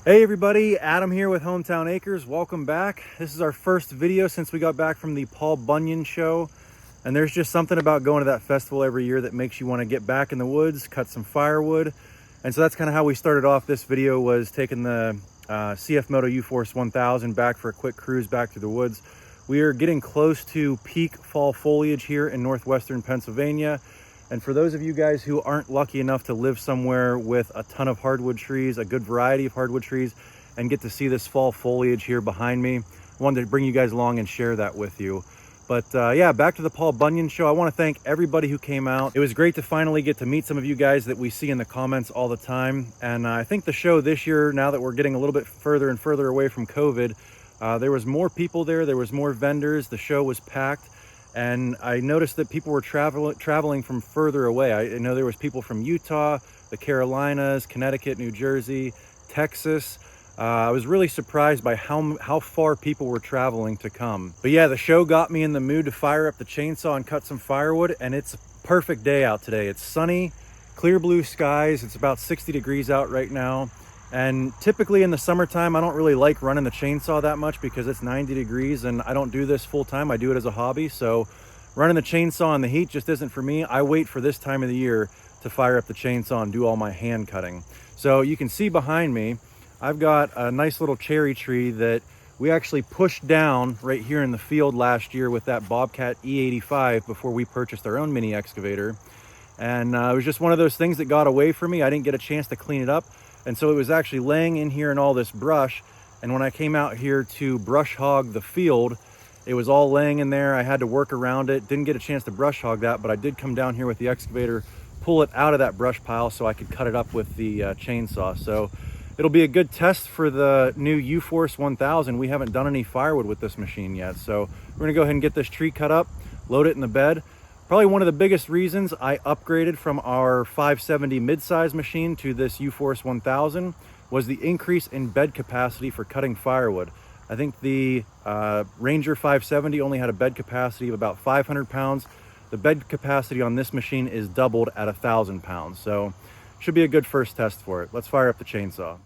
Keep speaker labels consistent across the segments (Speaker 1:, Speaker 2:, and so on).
Speaker 1: Hey everybody, Adam here with Hometown Acres. Welcome back. This is our first video since we got back from the Paul Bunyan show. And there's just something about going to that festival every year that makes you want to get back in the woods, cut some firewood. And so that's kind of how we started off this video, was taking the CFMoto Uforce 1000 back for a quick cruise back through the woods. We are getting close to peak fall foliage here in northwestern Pennsylvania. And for those of you guys who aren't lucky enough to live somewhere with a ton of hardwood trees, a good variety of hardwood trees, and get to see this fall foliage here behind me, I wanted to bring you guys along and share that with you. But yeah, back to the Paul Bunyan show. I want to thank everybody who came out. It was great to finally get to meet some of you guys that we see in the comments all the time. And I think the show this year, now that we're getting a little bit further and further away from COVID, there was more people there. There was more vendors. The show was packed. And I noticed that people were traveling from further away. I know there was people from Utah, the Carolinas, Connecticut, New Jersey, Texas. I was really surprised by how far people were traveling to come. But yeah, the show got me in the mood to fire up the chainsaw and cut some firewood, and it's a perfect day out today. It's sunny, clear blue skies. It's about 60 degrees out right now. And typically in the summertime, I don't really like running the chainsaw that much because it's 90 degrees and I don't do this full time. I do it as a hobby. So running the chainsaw in the heat just isn't for me. I wait for this time of the year to fire up the chainsaw and do all my hand cutting. So you can see behind me, I've got a nice little cherry tree that we actually pushed down right here in the field last year with that Bobcat E85 before we purchased our own mini excavator. And it was just one of those things that got away from me. I didn't get a chance to clean it up. And so it was actually laying in here in all this brush. And when I came out here to brush hog the field, it was all laying in there. I had to work around it. Didn't get a chance to brush hog that, but I did come down here with the excavator, pull it out of that brush pile so I could cut it up with the chainsaw. So it'll be a good test for the new Uforce 1000. We haven't done any firewood with this machine yet. So we're gonna go ahead and get this tree cut up, load it in the bed. Probably one of the biggest reasons I upgraded from our 570 mid-size machine to this Uforce 1000 was the increase in bed capacity for cutting firewood. I think the Ranger 570 only had a bed capacity of about 500 pounds. The bed capacity on this machine is doubled at 1,000 pounds. So should be a good first test for it. Let's fire up the chainsaw.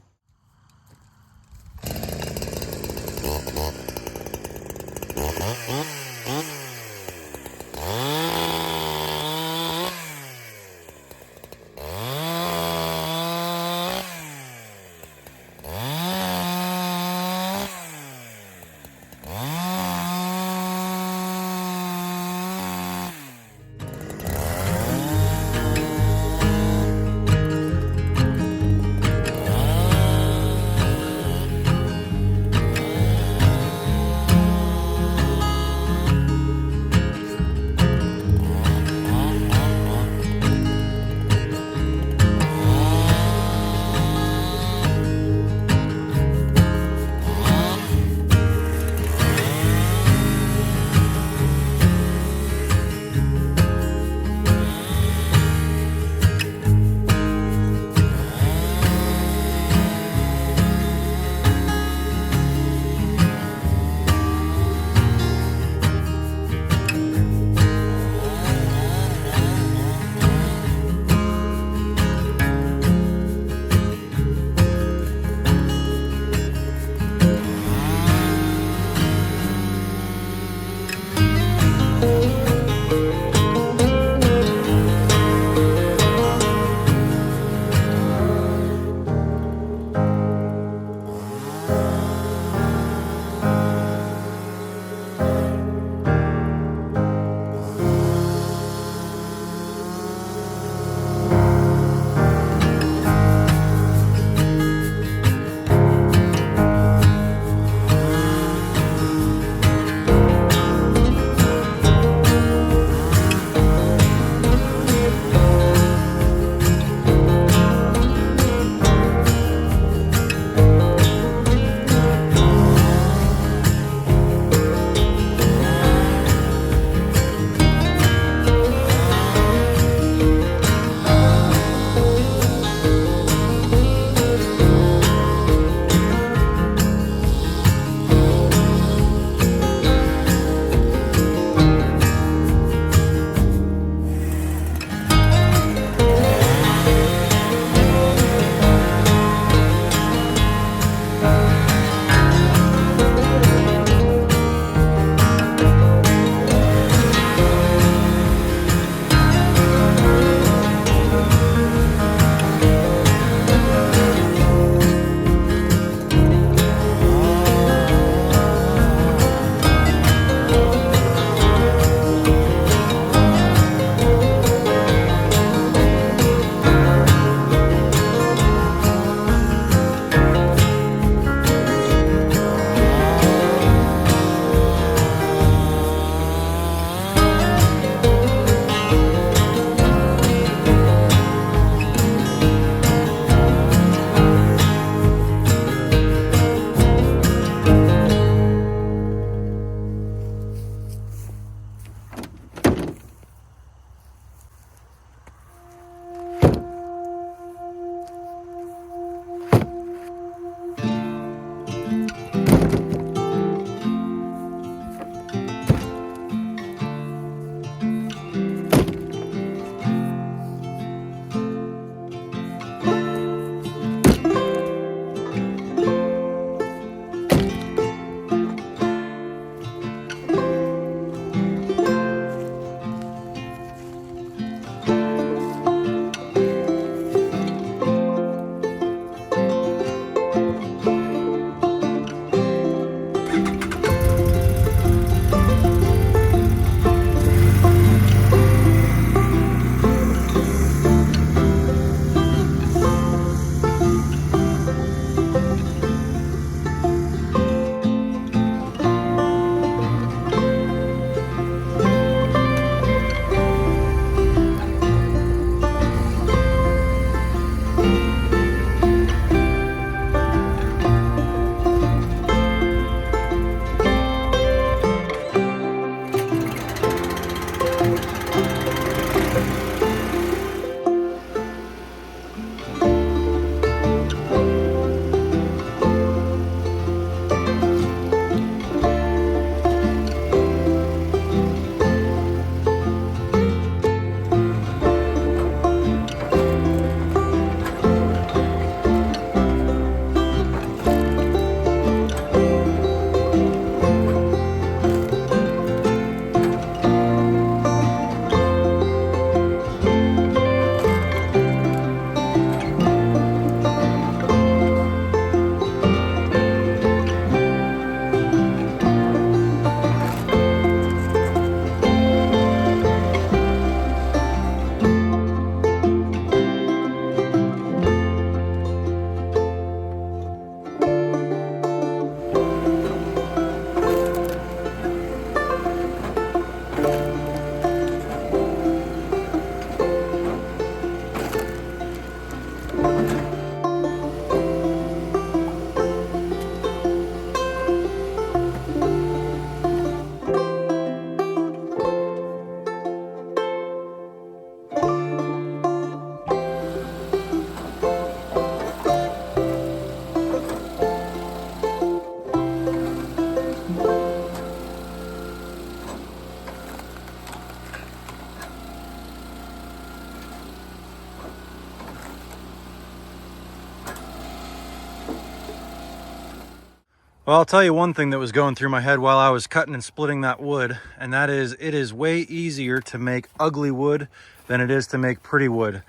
Speaker 1: Well, I'll tell you one thing that was going through my head while I was cutting and splitting that wood, and that is it is way easier to make ugly wood than it is to make pretty wood.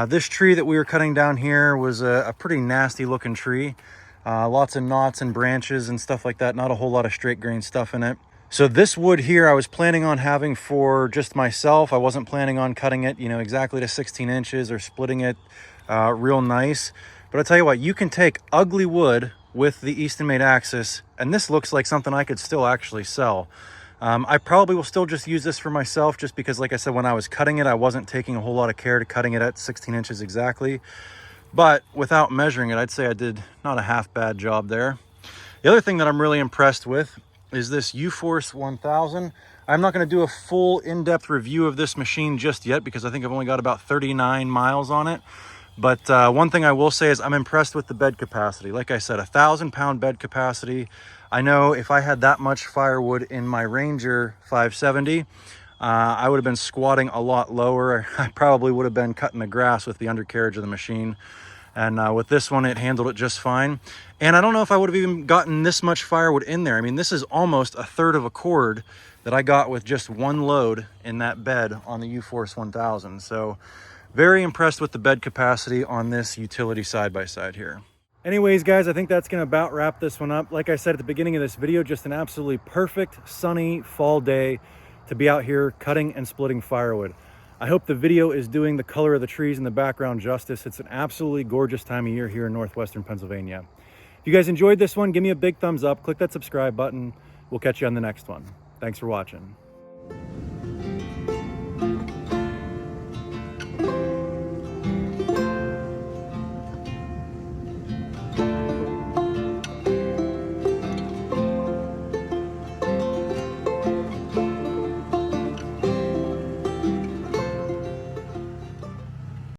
Speaker 1: This tree that we were cutting down here was a pretty nasty looking tree. Lots of knots and branches and stuff like that. Not a whole lot of straight grain stuff in it. So this wood here I was planning on having for just myself. I wasn't planning on cutting it, exactly to 16 inches or splitting it real nice. But I'll tell you what, you can take ugly wood with the Easton Made axis, and this looks like something I could still actually sell. I probably will still just use this for myself, just because, like I said, when I was cutting it, I wasn't taking a whole lot of care to cutting it at 16 inches exactly. But without measuring it, I'd say I did not a half bad job there. The other thing that I'm really impressed with is this Uforce 1000. I'm not going to do a full in-depth review of this machine just yet, because I think I've only got about 39 miles on it. But one thing I will say is I'm impressed with the bed capacity. Like I said, 1,000-pound bed capacity. I know if I had that much firewood in my Ranger 570, I would have been squatting a lot lower. I probably would have been cutting the grass with the undercarriage of the machine. And with this one, it handled it just fine. And I don't know if I would have even gotten this much firewood in there. I mean, this is almost a third of a cord that I got with just one load in that bed on the Uforce 1000. So very impressed with the bed capacity on this utility side-by-side here. Anyways, guys, I think that's going to about wrap this one up. Like I said at the beginning of this video, just an absolutely perfect sunny fall day to be out here cutting and splitting firewood. I hope the video is doing the color of the trees in the background justice. It's an absolutely gorgeous time of year here in northwestern Pennsylvania. If you guys enjoyed this one, give me a big thumbs up, click that subscribe button. We'll catch you on the next one. Thanks for watching.